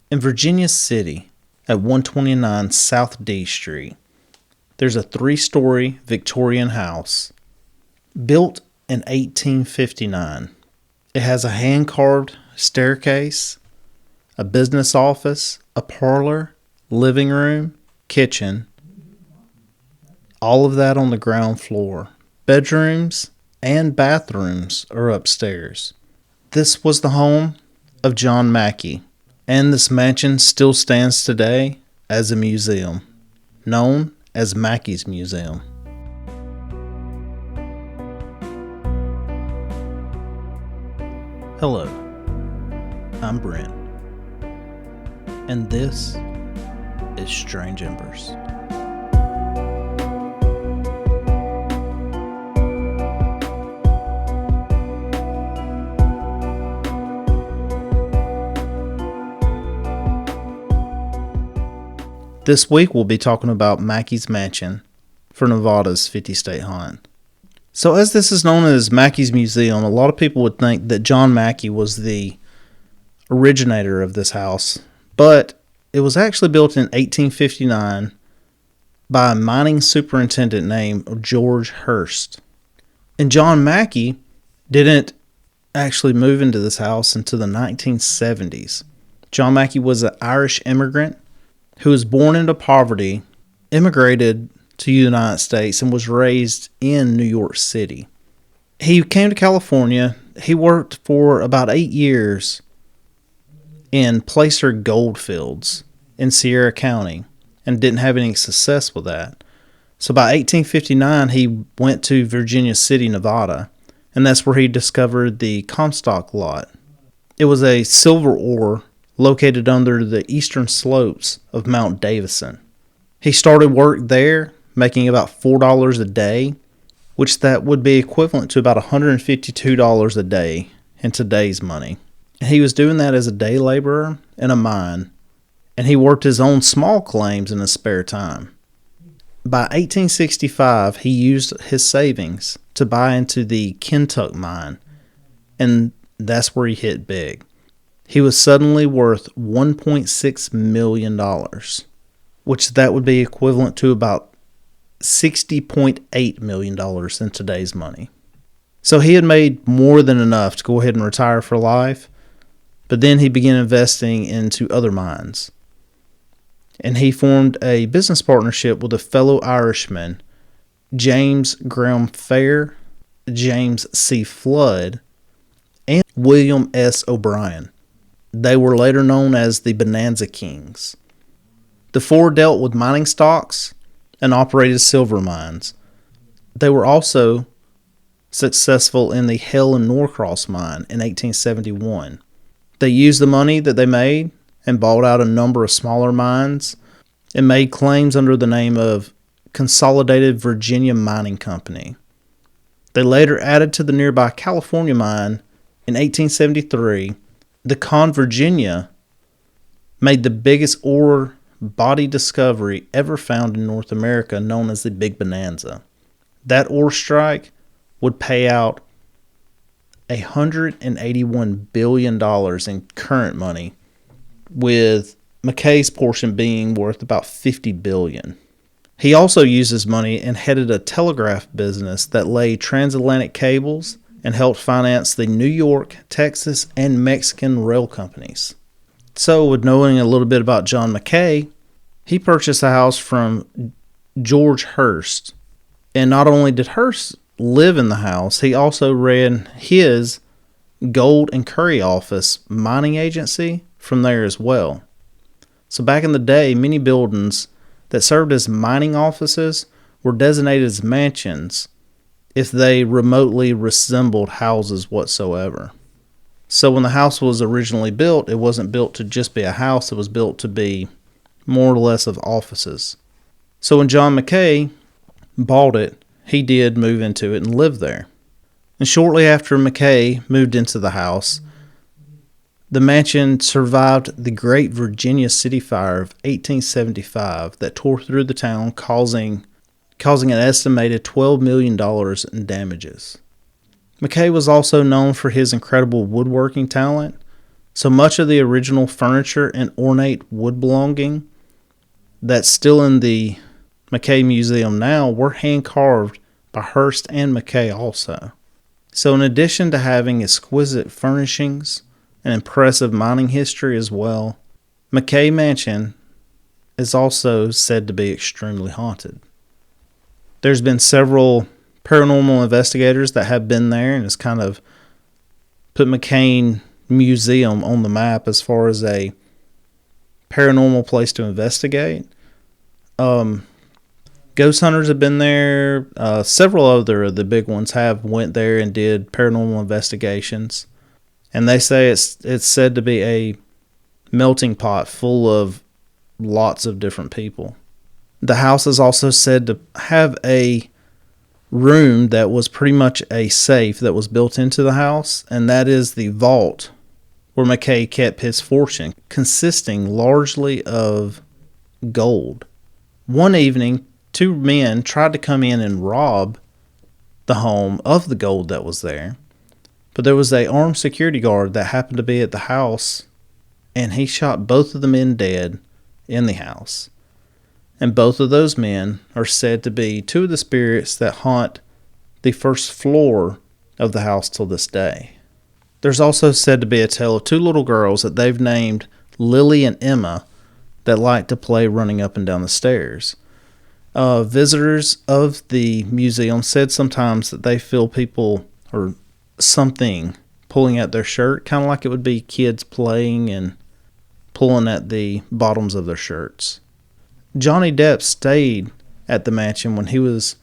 In Virginia City, at 129 South D Street, there's a 3-story Victorian house built in 1859. It has a hand-carved staircase, a business office, a parlor, living room, kitchen, all of that on the ground floor. Bedrooms and bathrooms are upstairs. This was the home of John Mackey, and this mansion still stands today as a museum, known as Mackey's Museum. Hello, I'm Brent, and this is Strange Embers. This week we'll be talking about Mackey's Mansion for Nevada's 50-state hunt. So as this is known as Mackey's Museum, a lot of people would think that John Mackey was the originator of this house, but it was actually built in 1859 by a mining superintendent named George Hurst. And John Mackey didn't actually move into this house until the 1970s. John Mackey was an Irish immigrant who was born into poverty, immigrated to the United States, and was raised in New York City. He came to California. He worked for about 8 years in placer gold fields in Sierra County and didn't have any success with that. So by 1859, he went to Virginia City, Nevada, and that's where he discovered the Comstock lot. It was a silver ore located under the eastern slopes of Mount Davison. He started work there, making about $4 a day, which that would be equivalent to about $152 a day in today's money. And he was doing that as a day laborer in a mine, and he worked his own small claims in his spare time. By 1865, he used his savings to buy into the Kentuck mine, and that's where he hit big. He was suddenly worth $1.6 million, which that would be equivalent to about $60.8 million in today's money. So he had made more than enough to go ahead and retire for life, but then he began investing into other mines. And he formed a business partnership with a fellow Irishman, James Graham Fair, James C. Flood, and William S. O'Brien. They were later known as the Bonanza Kings. The four dealt with mining stocks and operated silver mines. They were also successful in the Helen Norcross mine in 1871. They used the money that they made and bought out a number of smaller mines and made claims under the name of Consolidated Virginia Mining Company. They later added to the nearby California mine in 1873. The Con Virginia made the biggest ore body discovery ever found in North America, known as the Big Bonanza. That ore strike would pay out $181 billion in current money, with McKay's portion being worth about $50 billion. He also used his money and headed a telegraph business that laid transatlantic cables and helped finance the New York, Texas, and Mexican rail companies. So, with knowing a little bit about John Mackay, he purchased a house from George Hurst. And not only did Hurst live in the house, he also ran his Gold and Curry Office mining agency from there as well. So back in the day, many buildings that served as mining offices were designated as mansions if they remotely resembled houses whatsoever. So when the house was originally built, it wasn't built to just be a house, it was built to be more or less of offices. So when John Mackay bought it, he did move into it and live there. And shortly after Mackay moved into the house, the mansion survived the Great Virginia City Fire of 1875 that tore through the town, causing an estimated $12 million in damages. Mackay was also known for his incredible woodworking talent, So much of the original furniture and ornate wood belonging that's still in the McKay Museum now were hand carved by Hearst and McKay also. So in addition to having exquisite furnishings and impressive mining history as well, McKay Mansion is also said to be extremely haunted. There's been several paranormal investigators that have been there, and it's kind of put McKay Museum on the map as far as a paranormal place to investigate. Ghost hunters have been there. Several other of the big ones have went there and did paranormal investigations. And they say it's said to be a melting pot full of lots of different people. The house is also said to have a room that was pretty much a safe that was built into the house, and that is the vault where McKay kept his fortune, consisting largely of gold. One evening, 2 men tried to come in and rob the home of the gold that was there, but there was an armed security guard that happened to be at the house, and he shot both of the men dead in the house. And both of those men are said to be 2 of the spirits that haunt the first floor of the house till this day. There's also said to be a tale of 2 little girls that they've named Lily and Emma that like to play running up and down the stairs. Visitors of the museum said sometimes that they feel people or something pulling at their shirt, kind of like it would be kids playing and pulling at the bottoms of their shirts. Johnny Depp stayed at the mansion when he was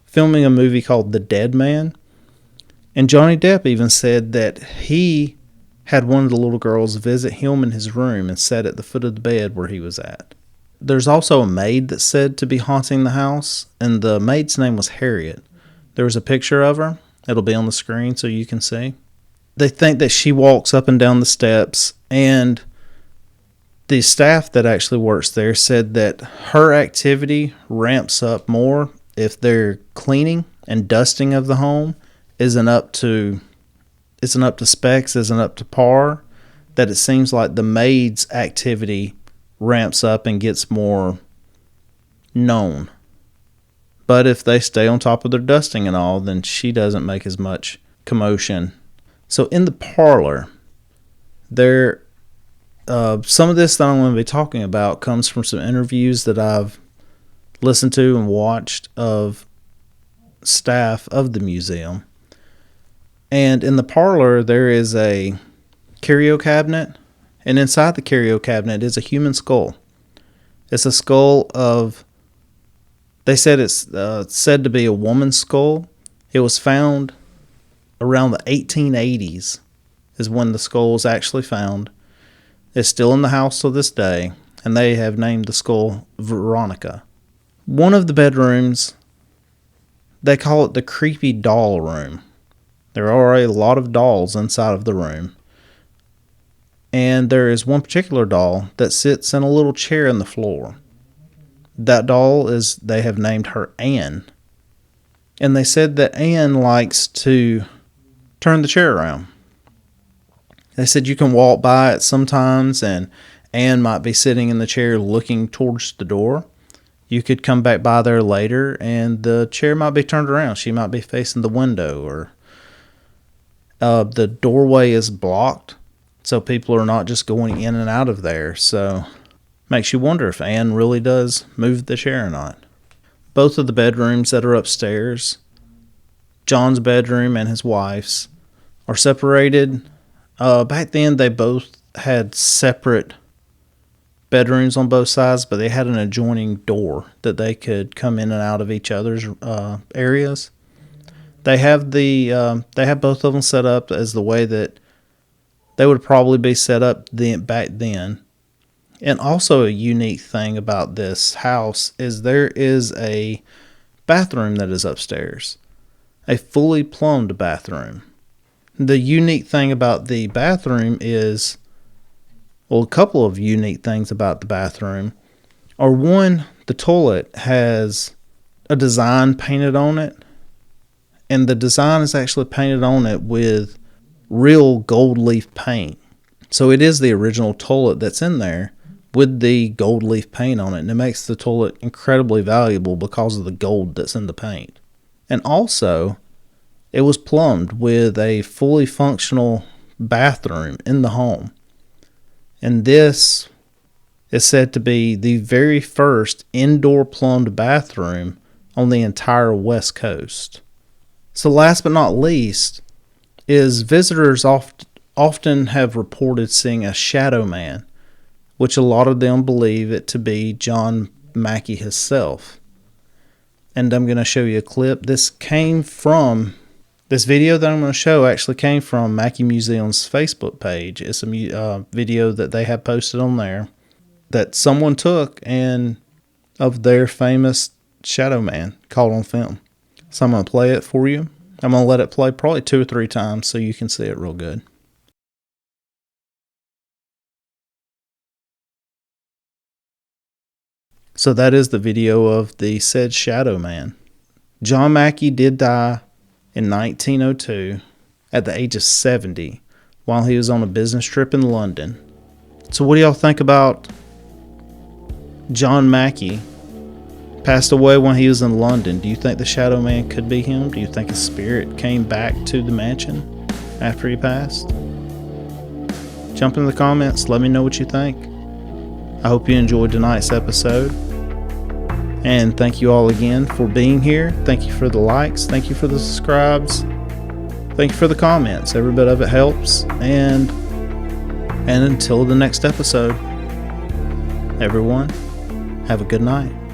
filming a movie called The Dead Man. And Johnny Depp even said that he had one of the little girls visit him in his room and sat at the foot of the bed where he was at. There's also a maid that's said to be haunting the house, and the maid's name was Harriet. There was a picture of her. It'll be on the screen so you can see. They think that she walks up and down the steps, and the staff that actually works there said that her activity ramps up more if their cleaning and dusting of the home isn't up to specs, isn't up to par, that it seems like the maid's activity ramps up and gets more known. But if they stay on top of their dusting and all, then she doesn't make as much commotion. So in the parlor, there some of this that I'm going to be talking about comes from some interviews that I've listened to and watched of staff of the museum. And in the parlor, there is a curio cabinet, and inside the curio cabinet is a human skull. It's a skull of, they said it's said to be a woman's skull. It was found around the 1880s is when the skull was actually found. It's still in the house to this day, and they have named the skull Veronica. One of the bedrooms, they call it the creepy doll room. There are a lot of dolls inside of the room. And there is one particular doll that sits in a little chair in the floor. That doll they have named her Anne. And they said that Anne likes to turn the chair around. They said you can walk by it sometimes and Anne might be sitting in the chair looking towards the door. You could come back by there later and the chair might be turned around. She might be facing the window, or the doorway is blocked, so people are not just going in and out of there. So makes you wonder if Anne really does move the chair or not. Both of the bedrooms that are upstairs, John's bedroom and his wife's, are separated. Back then, they both had separate bedrooms on both sides, but they had an adjoining door that they could come in and out of each other's areas. They have both of them set up as the way that they would probably be set up back then. And also a unique thing about this house is there is a bathroom that is upstairs, a fully plumbed bathroom. The unique thing about the bathroom is, well, a couple of unique things about the bathroom are, one, the toilet has a design painted on it, and the design is actually painted on it with real gold leaf paint. So it is the original toilet that's in there with the gold leaf paint on it, and it makes the toilet incredibly valuable because of the gold that's in the paint. And also, it was plumbed with a fully functional bathroom in the home. And this is said to be the very first indoor plumbed bathroom on the entire West Coast. So last but not least is visitors often have reported seeing a shadow man, which a lot of them believe it to be John Mackey himself. And I'm going to show you a clip. This video that I'm going to show actually came from Mackey Museum's Facebook page. It's a video that they have posted on there that someone took and of their famous shadow man caught on film. So I'm going to play it for you. I'm going to let it play probably 2 or 3 times so you can see it real good. So that is the video of the said shadow man. John Mackey did die in 1902 at the age of 70 while he was on a business trip in London. So what do y'all think about John Mackey passed away when he was in London? Do you think the shadow man could be him? Do you think his spirit came back to the mansion after he passed? Jump in the comments. Let me know what you think. I hope you enjoyed tonight's episode. And thank you all again for being here. Thank you for the likes. Thank you for the subscribes. Thank you for the comments. Every bit of it helps. And until the next episode, everyone, have a good night.